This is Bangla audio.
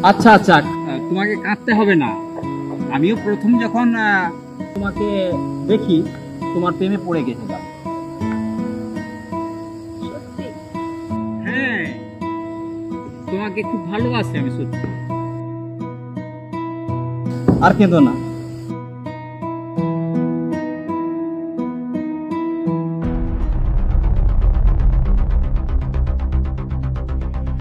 আচ্ছা আচ্ছা, তোমাকে কাঁদতে হবে না। আমিও প্রথম যখন তোমাকে দেখি তোমার প্রেমে পড়ে গেছিলাম। সত্যি? হ্যাঁ, তোমাকে খুব ভালোবাসি আমি, সত্যি। আর কেঁদো না।